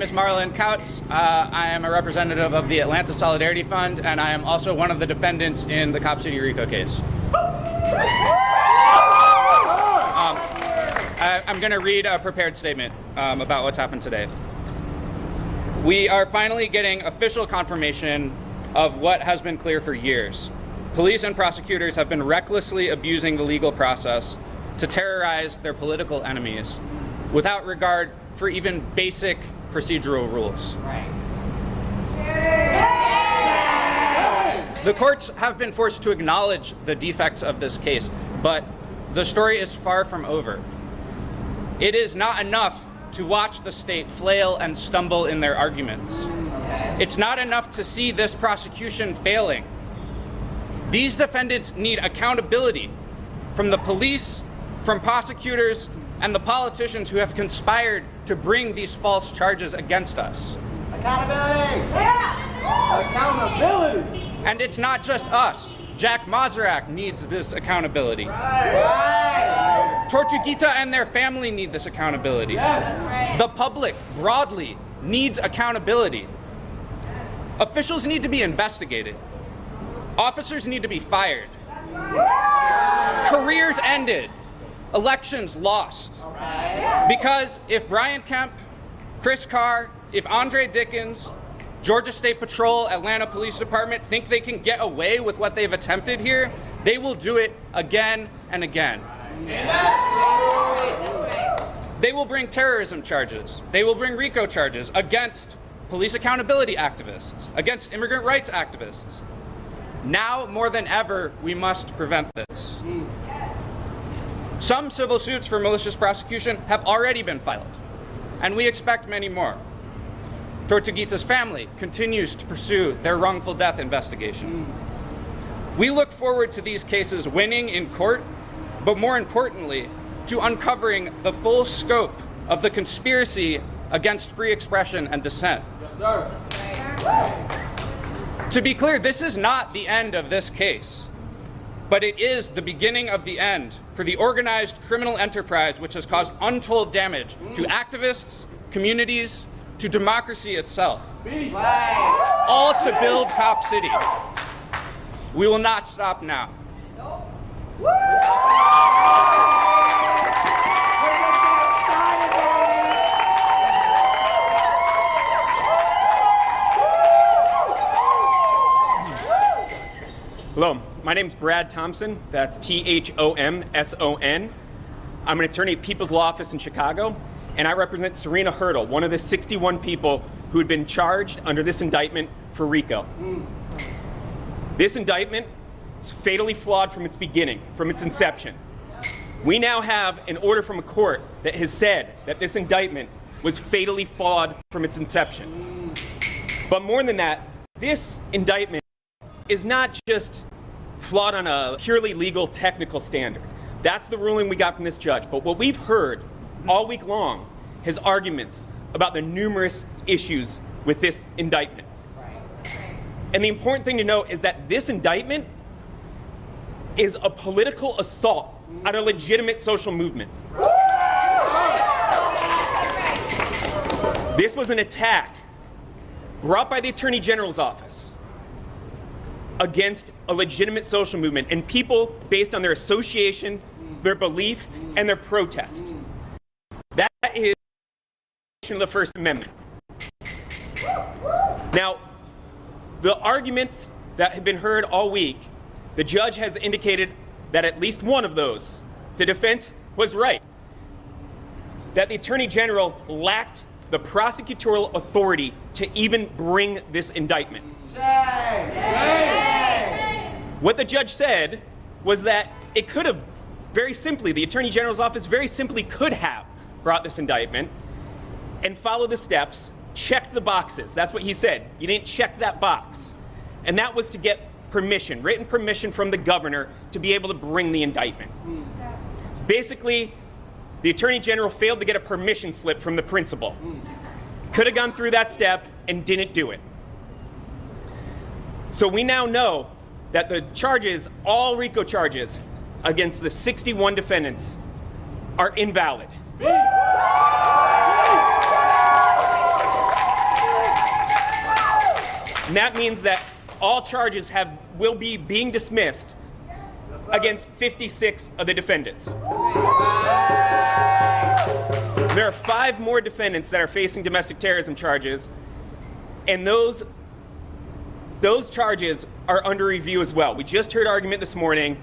is Marlon Kautz. I am a representative of the Atlanta Solidarity Fund, and I am also one of the defendants in the Cop City RICO case. I'm going to read a prepared statement about what's happened today. We are finally getting official confirmation of what has been clear for years. Police and prosecutors have been recklessly abusing the legal process to terrorize their political enemies without regard for even basic procedural rules. The courts have been forced to acknowledge the defects of this case, but the story is far from over. It is not enough to watch the state flail and stumble in their arguments. It's not enough to see this prosecution failing. These defendants need accountability from the police, from prosecutors, and the politicians who have conspired to bring these false charges against us. Accountability! Yeah! Accountability! And it's not just us. Jack Mazurak needs this accountability. Right. Tortuguita and their family need this accountability. Yes. The public, broadly, needs accountability. Officials need to be investigated. Officers need to be fired. Careers ended. Elections lost. Because if Brian Kemp, Chris Carr, if Andre Dickens, Georgia State Patrol, Atlanta Police Department think they can get away with what they've attempted here, they will do it again and again. They will bring terrorism charges. They will bring RICO charges against police accountability activists, against immigrant rights activists. Now more than ever, we must prevent this. Some civil suits for malicious prosecution have already been filed, and we expect many more. Tortuguita's family continues to pursue their wrongful death investigation. We look forward to these cases winning in court, but more importantly, to uncovering the full scope of the conspiracy against free expression and dissent. Yes, sir. That's right. To be clear, this is not the end of this case, but it is the beginning of the end for the organized criminal enterprise which has caused untold damage to activists, communities, to democracy itself. All to build Cop City. We will not stop now. Hello, my name's Brad Thompson. That's Thomson. I'm an attorney at People's Law Office in Chicago, and I represent Serena Hurdle, one of the 61 people who had been charged under this indictment for RICO. This indictment is fatally flawed from its beginning, from its inception. We now have an order from a court that has said that this indictment was fatally flawed from its inception. But more than that, this indictment is not just flawed on a purely legal technical standard. That's the ruling we got from this judge. But what we've heard all week long is arguments about the numerous issues with this indictment. And the important thing to note is that this indictment is a political assault on a legitimate social movement. This was an attack brought by the Attorney General's office against a legitimate social movement and people based on their association, their belief, and their protest. That is the First Amendment. Now, the arguments that have been heard all week, the judge has indicated that at least one of those, the defense was right, that the Attorney General lacked the prosecutorial authority to even bring this indictment. What the judge said was that it could have very simply, the Attorney General's office very simply could have brought this indictment and followed the steps, checked the boxes. That's what he said. You didn't check that box. And that was to get permission, written permission from the governor to be able to bring the indictment. So basically, the Attorney General failed to get a permission slip from the principal. Could have gone through that step and didn't do it. So we now know that the charges, all RICO charges against the 61 defendants are invalid. And that means that all charges will be being dismissed against 56 of the defendants. There are 5 more defendants that are facing domestic terrorism charges, and those charges are under review as well. We just heard argument this morning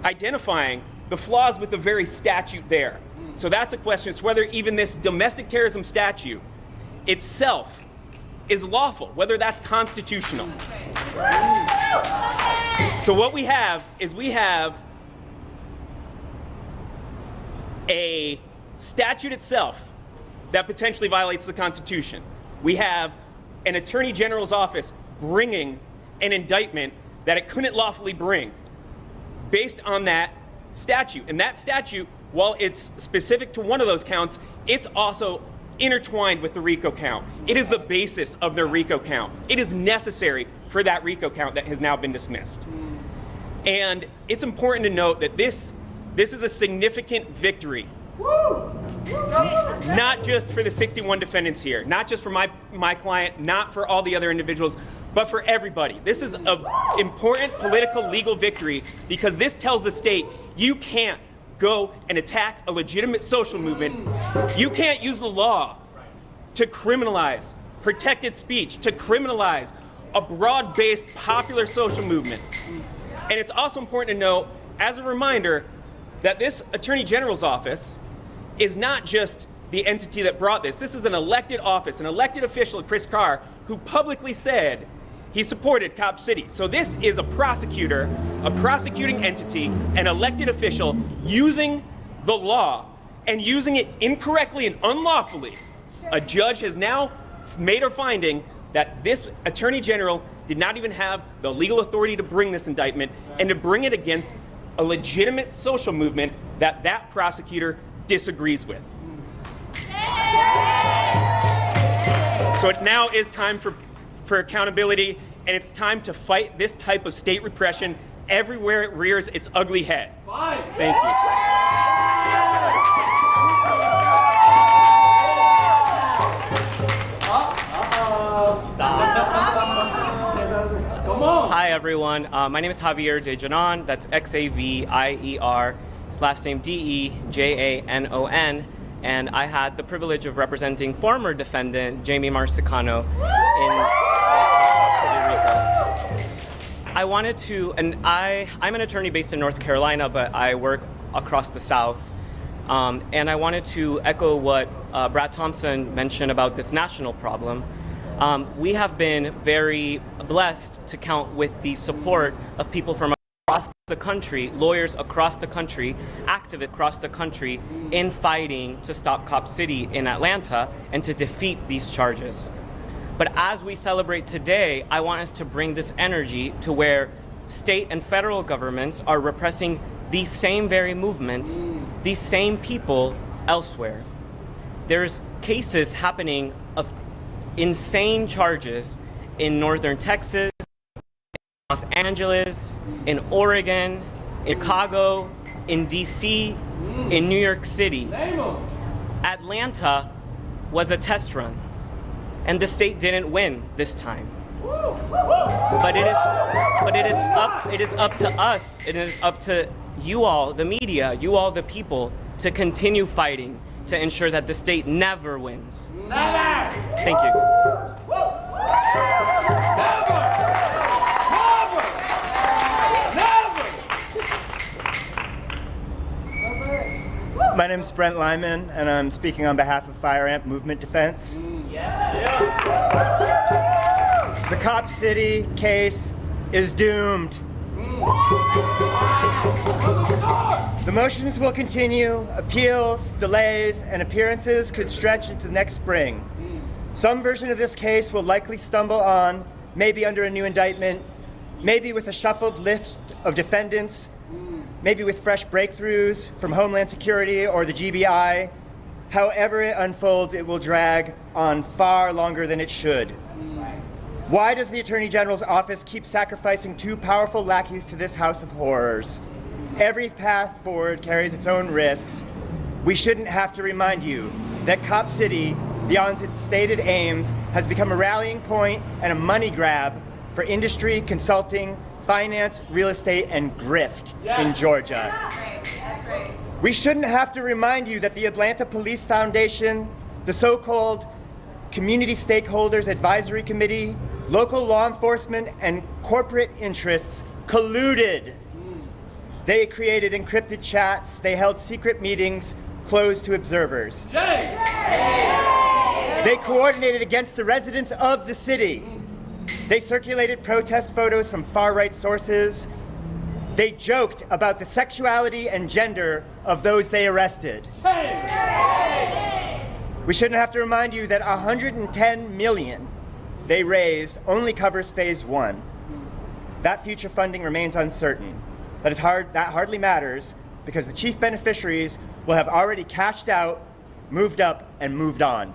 identifying the flaws with the very statute there. So that's a question as to whether even this domestic terrorism statute itself is lawful, whether that's constitutional. So what we have is a statute itself that potentially violates the Constitution. We have an Attorney General's office bringing an indictment that it couldn't lawfully bring based on that statute. And that statute, while it's specific to one of those counts, it's also intertwined with the RICO count. It is the basis of the RICO count. It is necessary for that RICO count that has now been dismissed. And it's important to note that this is a significant victory. Not just for the 61 defendants here, not just for my client, not for all the other individuals, but for everybody. This is an important political legal victory because this tells the state you can't go and attack a legitimate social movement. You can't use the law to criminalize protected speech, to criminalize a broad-based popular social movement. And it's also important to note, as a reminder, that this Attorney General's office is not just the entity that brought this. This is an elected office, an elected official, Chris Carr, who publicly said he supported Cop City. So this is a prosecutor, a prosecuting entity, an elected official using the law and using it incorrectly and unlawfully. A judge has now made a finding that this Attorney General did not even have the legal authority to bring this indictment and to bring it against a legitimate social movement that that prosecutor disagrees with. So it now is time for accountability, and it's time to fight this type of state repression everywhere it rears its ugly head. Thank you. Hi everyone, my name is Javier Dejanon, that's Xavier, his last name Dejanon, and I had the privilege of representing former defendant Jamie Marsicano in Stop Cop City RICO. I wanted to, and I'm an attorney based in North Carolina, but I work across the South, and I wanted to echo what Brad Thompson mentioned about this national problem. We have been very blessed to count with the support of people from across the country, lawyers across the country, activists across the country in fighting to stop Cop City in Atlanta and to defeat these charges. But as we celebrate today, I want us to bring this energy to where state and federal governments are repressing these same very movements, these same people elsewhere. There's cases happening of insane charges in northern Texas, in Los Angeles, in Oregon, in Chicago, in DC, in New York City. Atlanta was a test run, and the state didn't win this time. But it is up to us, it is up to you all, the media, you all the people, to continue fighting to ensure that the state never wins. Never! Thank you. My name is Brent Lyman, and I'm speaking on behalf of Fire Amp Movement Defense. The Cop City case is doomed. The motions will continue, appeals, delays, and appearances could stretch into next spring. Some version of this case will likely stumble on, maybe under a new indictment, maybe with a shuffled list of defendants, maybe with fresh breakthroughs from Homeland Security or the GBI. However it unfolds, it will drag on far longer than it should. Why does the Attorney General's office keep sacrificing two powerful lackeys to this house of horrors? Every path forward carries its own risks. We shouldn't have to remind you that Cop City beyond its stated aims, has become a rallying point and a money grab for industry, consulting, finance, real estate, and grift in Georgia. That's right. We shouldn't have to remind you that the Atlanta Police Foundation, the so-called Community Stakeholders Advisory Committee, local law enforcement, and corporate interests colluded. They created encrypted chats, they held secret meetings closed to observers. They coordinated against the residents of the city. They circulated protest photos from far-right sources. They joked about the sexuality and gender of those they arrested. We shouldn't have to remind you that $110 million they raised only covers phase 1. That future funding remains uncertain. That hardly matters because the chief beneficiaries will have already cashed out, moved up, and moved on.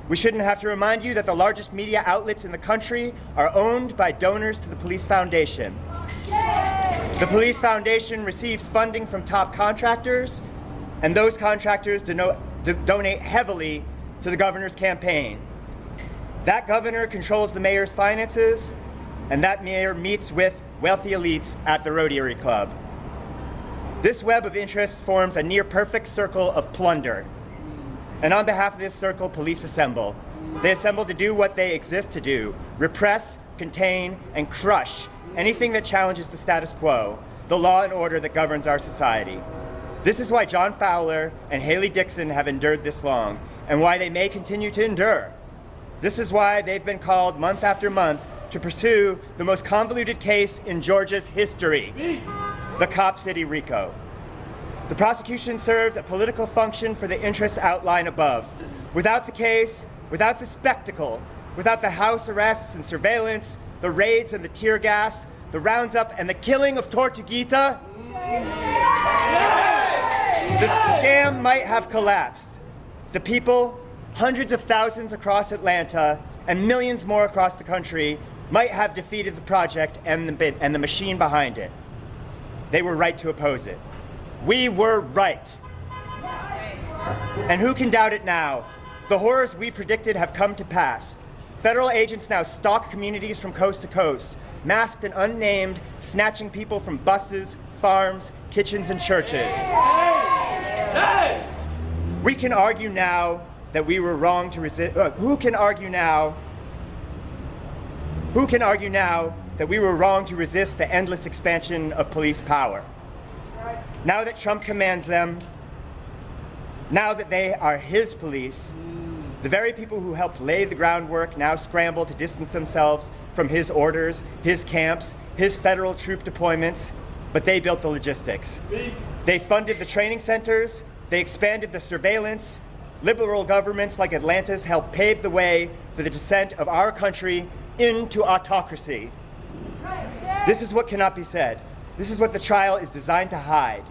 We shouldn't have to remind you that the largest media outlets in the country are owned by donors to the Police Foundation. The Police Foundation receives funding from top contractors, and those contractors donate heavily to the governor's campaign. That governor controls the mayor's finances, and that mayor meets with wealthy elites at the Rotary Club. This web of interest forms a near-perfect circle of plunder. And on behalf of this circle, police assemble. They assemble to do what they exist to do: repress, contain, and crush anything that challenges the status quo, the law and order that governs our society. This is why John Fowler and Haley Dixon have endured this long, and why they may continue to endure. This is why they've been called month after month to pursue the most convoluted case in Georgia's history, the Cop City RICO. The prosecution serves a political function for the interests outlined above. Without the case, without the spectacle, without the house arrests and surveillance, the raids and the tear gas, the rounds up and the killing of Tortuguita, the scam might have collapsed. The people, hundreds of thousands across Atlanta and millions more across the country, might have defeated the project and the machine behind it. They were right to oppose it. We were right. And who can doubt it now? The horrors we predicted have come to pass. Federal agents now stalk communities from coast to coast, masked and unnamed, snatching people from buses, farms, kitchens, and churches. We can argue now that we were wrong to resist. Who can argue now that we were wrong to resist the endless expansion of police power? Now that Trump commands them, now that they are his police, the very people who helped lay the groundwork now scramble to distance themselves from his orders, his camps, his federal troop deployments, but they built the logistics. They funded the training centers, they expanded the surveillance. Liberal governments like Atlanta's helped pave the way for the descent of our country into autocracy. This is what cannot be said. This is what the trial is designed to hide.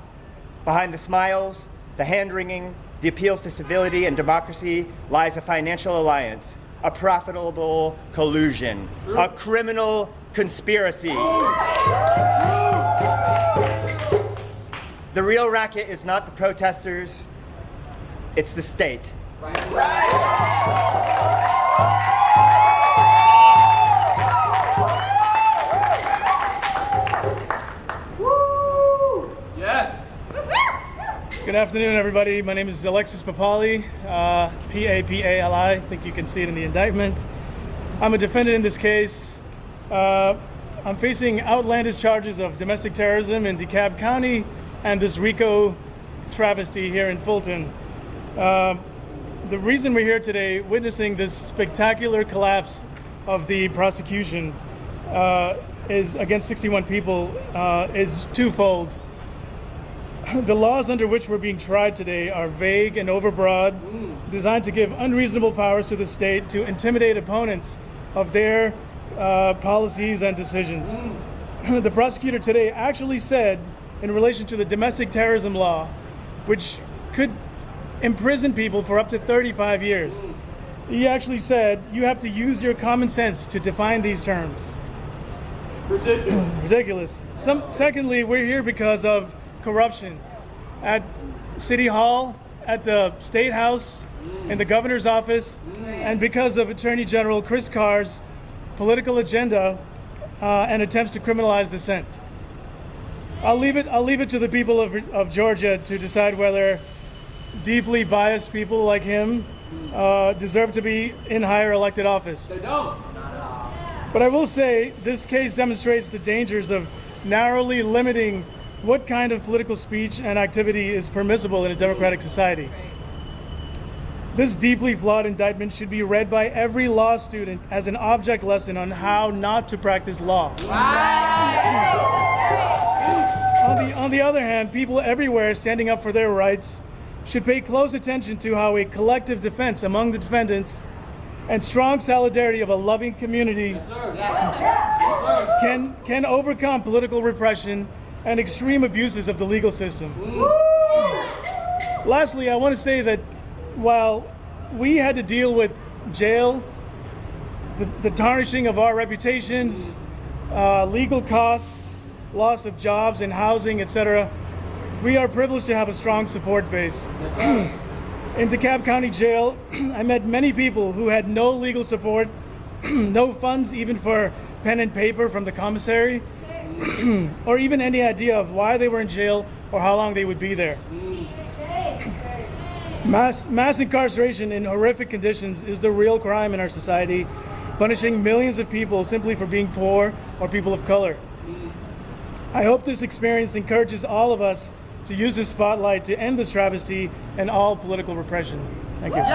Behind the smiles, the hand-wringing, the appeals to civility and democracy lies a financial alliance, a profitable collusion, a criminal conspiracy. The real racket is not the protesters, it's the state. Good afternoon, everybody. My name is Alexis Papali, P-A-P-A-L-I. I think you can see it in the indictment. I'm a defendant in this case. I'm facing outlandish charges of domestic terrorism in DeKalb County and this RICO travesty here in Fulton. The reason we're here today witnessing this spectacular collapse of the prosecution is against 61 people is twofold. The laws under which we're being tried today are vague and overbroad, designed to give unreasonable powers to the state to intimidate opponents of their policies and decisions. The prosecutor today actually said, in relation to the domestic terrorism law, which could imprison people for up to 35 years, he actually said, you have to use your common sense to define these terms. Ridiculous. Secondly, we're here because of corruption at City Hall, at the State House, in the governor's office and because of Attorney General Chris Carr's political agenda and attempts to criminalize dissent. I'll leave it to the people of Georgia to decide whether deeply biased people like him deserve to be in higher elected office. They don't. But I will say this case demonstrates the dangers of narrowly limiting what kind of political speech and activity is permissible in a democratic society. This deeply flawed indictment should be read by every law student as an object lesson on how not to practice law. On the other hand, people everywhere standing up for their rights should pay close attention to how a collective defense among the defendants and strong solidarity of a loving community can overcome political repression and extreme abuses of the legal system. Lastly, I want to say that while we had to deal with jail, the tarnishing of our reputations, legal costs, loss of jobs and housing, etc., we are privileged to have a strong support base. In DeKalb County Jail, I met many people who had no legal support, no funds even for pen and paper from the commissary, or even any idea of why they were in jail or how long they would be there. Mass incarceration in horrific conditions is the real crime in our society, punishing millions of people simply for being poor or people of color. I hope this experience encourages all of us to use this spotlight to end this travesty and all political repression. Thank you. Maybe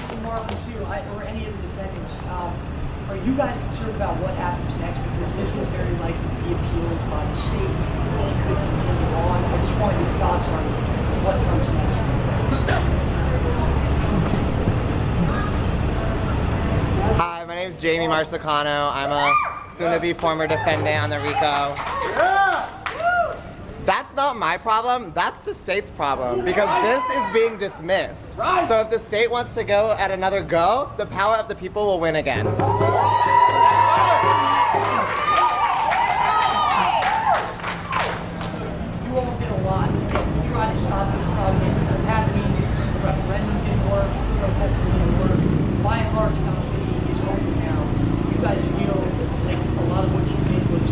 for Marlon too, or any of the defendants, are you guys concerned about what happens next? Because this will very likely be appealed by the state and it could continue on. I just want your thoughts on what comes next. Hi, my name is Jamie Marsicano. I'm a soon-to-be former defendant on the RICO. That's not my problem, that's the state's problem, because this is being dismissed. So if the state wants to go at another go, the power of the people will win again. You all did a lot to try to stop this project from happening. The referendum didn't work, protesting didn't work. By and large, Cop City is open now. You guys feel like a lot of what you did was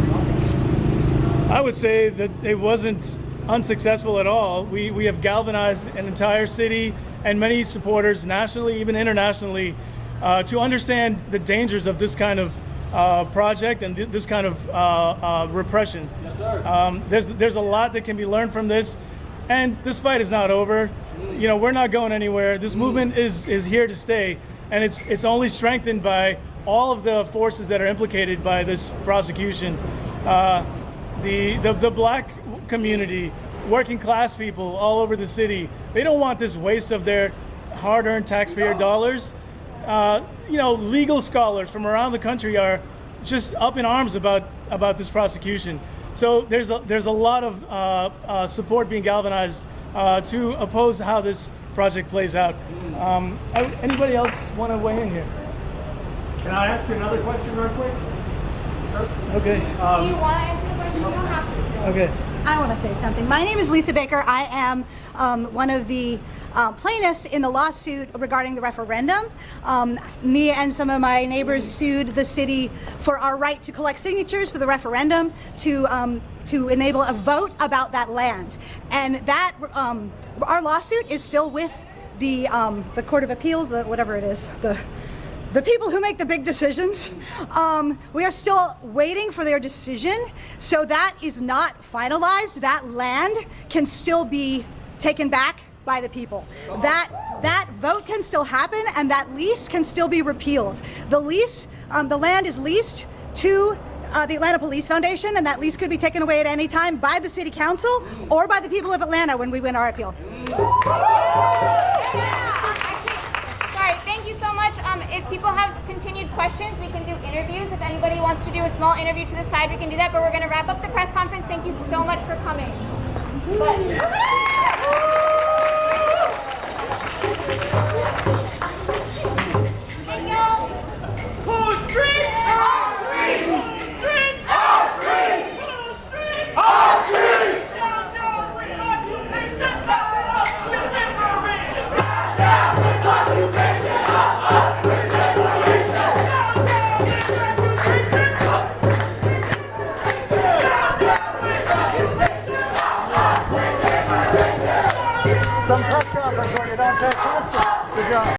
nothing? I would say that it wasn't unsuccessful at all. We have galvanized an entire city and many supporters nationally, even internationally, to understand the dangers of this kind of project and this kind of repression. Yes, sir. There's a lot that can be learned from this, and this fight is not over. You know, we're not going anywhere. This movement is here to stay, and it's only strengthened by all of the forces that are implicated by this prosecution. The black community, working class people all over the city, they don't want this waste of their hard-earned taxpayer dollars. Legal scholars from around the country are just up in arms about this prosecution. So there's a lot of support being galvanized to oppose how this project plays out. Anybody else want to weigh in here? Can I ask you another question real quick? Okay. Do you want to answer the question? You don't have to. Okay. I want to say something. My name is Lisa Baker. I am one of the plaintiffs in the lawsuit regarding the referendum. Me and some of my neighbors sued the city for our right to collect signatures for the referendum to enable a vote about that land. And that our lawsuit is still with the Court of Appeals, whatever it is, the people who make the big decisions. We are still waiting for their decision, so that is not finalized. That land can still be taken back by the people. That vote can still happen, and that lease can still be repealed. The lease, the land is leased to the Atlanta Police Foundation, and that lease could be taken away at any time by the City Council or by the people of Atlanta when we win our appeal. Sorry, thank you so much. If people have continued questions, we can do interviews. If anybody wants to do a small interview to the side, we can do that, but we're going to wrap up the press conference. Thank you so much for coming. Thank y'all. Who's street? Our street! Street! Our street! Our streets! job.